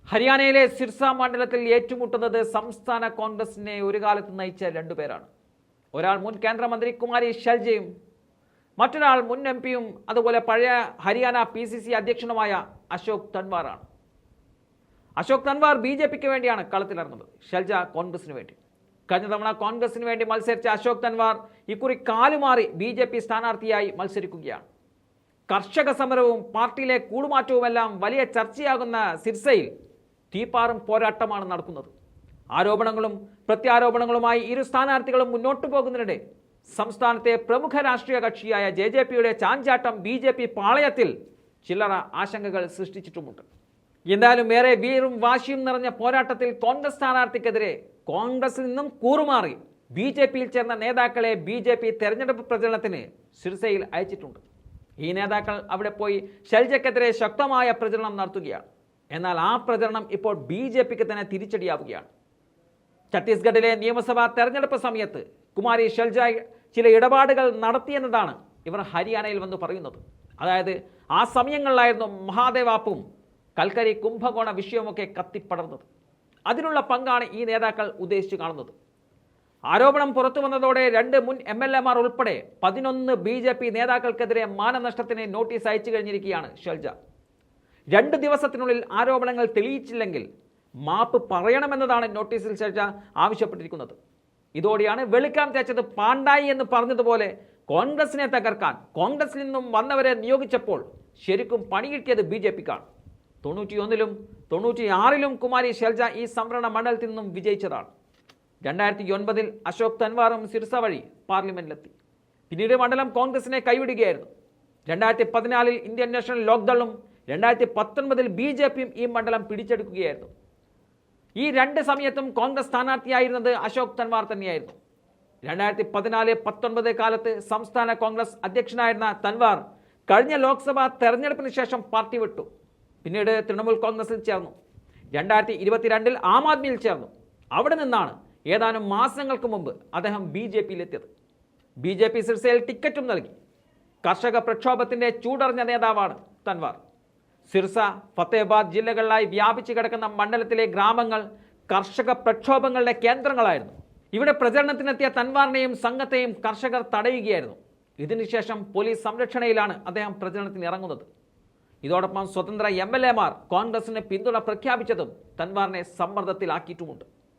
ഹരിയാനയിലെ സിർസ മണ്ഡലത്തിൽ ഏറ്റുമുട്ടുന്നത് സംസ്ഥാന കോൺഗ്രസിനെ ഒരു കാലത്ത് നയിച്ച രണ്ടുപേരാണ്. ഒരാൾ മുൻ കേന്ദ്രമന്ത്രി കുമാരി ഷെൽജയും മറ്റൊരാൾ മുൻ എംപിയും അതുപോലെ പഴയ ഹരിയാന PCC അധ്യക്ഷനുമായ അശോക് തൻവാറാണ്. അശോക് തൻവാർ BJPക്ക് വേണ്ടിയാണ് കളത്തിലിറങ്ങുന്നത്, ഷെൽജ കോൺഗ്രസിന് വേണ്ടി. കഴിഞ്ഞ തവണ കോൺഗ്രസിന് വേണ്ടി മത്സരിച്ച അശോക് തൻവാർ ഇക്കുറി കാലുമാറി BJP സ്ഥാനാർത്ഥിയായി മത്സരിക്കുകയാണ്. കർഷക സമരവും പാർട്ടിയിലെ കൂടുമാറ്റവുമെല്ലാം വലിയ ചർച്ചയാകുന്ന സിർസയിൽ തീപ്പാറും പോരാട്ടമാണ് നടക്കുന്നത്. ആരോപണങ്ങളും പ്രത്യാരോപണങ്ങളുമായി ഇരു സ്ഥാനാർത്ഥികളും മുന്നോട്ടു പോകുന്നതിനിടെ സംസ്ഥാനത്തെ പ്രമുഖ രാഷ്ട്രീയ കക്ഷിയായ JJPയുടെ ചാഞ്ചാട്ടം BJP പാളയത്തിൽ ചില്ലറ ആശങ്കകൾ സൃഷ്ടിച്ചിട്ടുമുണ്ട്. എന്തായാലും ഏറെ വീറും വാശിയും നിറഞ്ഞ പോരാട്ടത്തിൽ കോൺഗ്രസ് സ്ഥാനാർത്ഥിക്കെതിരെ കോൺഗ്രസിൽ നിന്നും കൂറുമാറി BJPയിൽ ചേർന്ന നേതാക്കളെ BJP തെരഞ്ഞെടുപ്പ് പ്രചരണത്തിന് സിർസയിൽ അയച്ചിട്ടുണ്ട്. ഈ നേതാക്കൾ അവിടെ പോയി ഷെൽജയ്ക്കെതിരെ ശക്തമായ പ്രചരണം നടത്തുകയാണ്. എന്നാൽ ആ പ്രചരണം ഇപ്പോൾ BJPക്ക് തന്നെ തിരിച്ചടിയാവുകയാണ്. ഛത്തീസ്ഗഡിലെ നിയമസഭാ തെരഞ്ഞെടുപ്പ് സമയത്ത് കുമാരി ഷെൽജ ചില ഇടപാടുകൾ നടത്തിയെന്നതാണ് ഇവർ ഹരിയാനയിൽ വന്ന് പറയുന്നത്. അതായത് ആ സമയങ്ങളിലായിരുന്നു മഹാദേവാപ്പും കൽക്കരി കുംഭകോണ വിഷയവുമൊക്കെ കത്തിപ്പടർന്നത്. അതിനുള്ള പങ്കാണ് ഈ നേതാക്കൾ ഉദ്ദേശിച്ചു കാണുന്നത്. ആരോപണം പുറത്തു വന്നതോടെ 2 മുൻ MLAമാർ ഉൾപ്പെടെ 11 BJP നേതാക്കൾക്കെതിരെ മാനനഷ്ടത്തിന് നോട്ടീസ് അയച്ചു കഴിഞ്ഞിരിക്കുകയാണ് ഷെൽജ. 2 ദിവസത്തിനുള്ളിൽ ആരോപണങ്ങൾ തെളിയിച്ചില്ലെങ്കിൽ മാപ്പ് പറയണമെന്നതാണ് നോട്ടീസിൽ ഷെൽജ ആവശ്യപ്പെട്ടിരിക്കുന്നത്. ഇതോടെയാണ് വെളുക്കാൻ തേച്ചത് പാണ്ടായി എന്ന് പറഞ്ഞതുപോലെ കോൺഗ്രസിനെ തകർക്കാൻ കോൺഗ്രസിൽ നിന്നും വന്നവരെ നിയോഗിച്ചപ്പോൾ ശരിക്കും പണികിട്ടിയത് BJPക്കാണ്. 91ലും 96ലും കുമാരി ഷെൽജ ഈ സംവരണ മണ്ഡലത്തിൽ നിന്നും വിജയിച്ചതാണ്. 2009 അശോക് തൻവാറും സിർസ വഴി പാർലമെന്റിലെത്തി. പിന്നീട് മണ്ഡലം കോൺഗ്രസിനെ കൈവിടുകയായിരുന്നു. 2014 ഇന്ത്യൻ നാഷണൽ ലോക്ദളും 2019 BJPയും ഈ മണ്ഡലം പിടിച്ചെടുക്കുകയായിരുന്നു. ഈ 2 സമയത്തും കോൺഗ്രസ് സ്ഥാനാർത്ഥിയായിരുന്നത് അശോക് തൻവാർ തന്നെയായിരുന്നു. 2014-19 കാലത്ത് സംസ്ഥാന കോൺഗ്രസ് അധ്യക്ഷനായിരുന്ന തൻവാർ കഴിഞ്ഞ ലോക്സഭാ തെരഞ്ഞെടുപ്പിന് ശേഷം പാർട്ടി വിട്ടു. പിന്നീട് തൃണമൂൽ കോൺഗ്രസിൽ ചേർന്നു. 2022 ആം ആദ്മിയിൽ ചേർന്നു. അവിടെ നിന്നാണ് ഏതാനും മാസങ്ങൾക്ക് മുമ്പ് അദ്ദേഹം BJPയിലെത്തിയത്. BJP സിർസയിൽ ടിക്കറ്റും നൽകി. കർഷക പ്രക്ഷോഭത്തിന്റെ ചൂടറിഞ്ഞ നേതാവാണ് തൻവാർ. സിർസ, ഫത്തേബാദ് ജില്ലകളിലായി വ്യാപിച്ചു കിടക്കുന്ന മണ്ഡലത്തിലെ ഗ്രാമങ്ങൾ കർഷക പ്രക്ഷോഭങ്ങളുടെ കേന്ദ്രങ്ങളായിരുന്നു. ഇവിടെ പ്രചരണത്തിനെത്തിയ തൻവാറിനെയും സംഘത്തെയും കർഷകർ തടയുകയായിരുന്നു. ഇതിനുശേഷം പോലീസ് സംരക്ഷണയിലാണ് അദ്ദേഹം പ്രചരണത്തിന് ഇറങ്ങുന്നത്. ഇതോടൊപ്പം സ്വതന്ത്ര MLAമാർ കോൺഗ്രസിന് പിന്തുണ പ്രഖ്യാപിച്ചതും തൻവാറിനെ സമ്മർദ്ദത്തിലാക്കിയിട്ടുമുണ്ട്.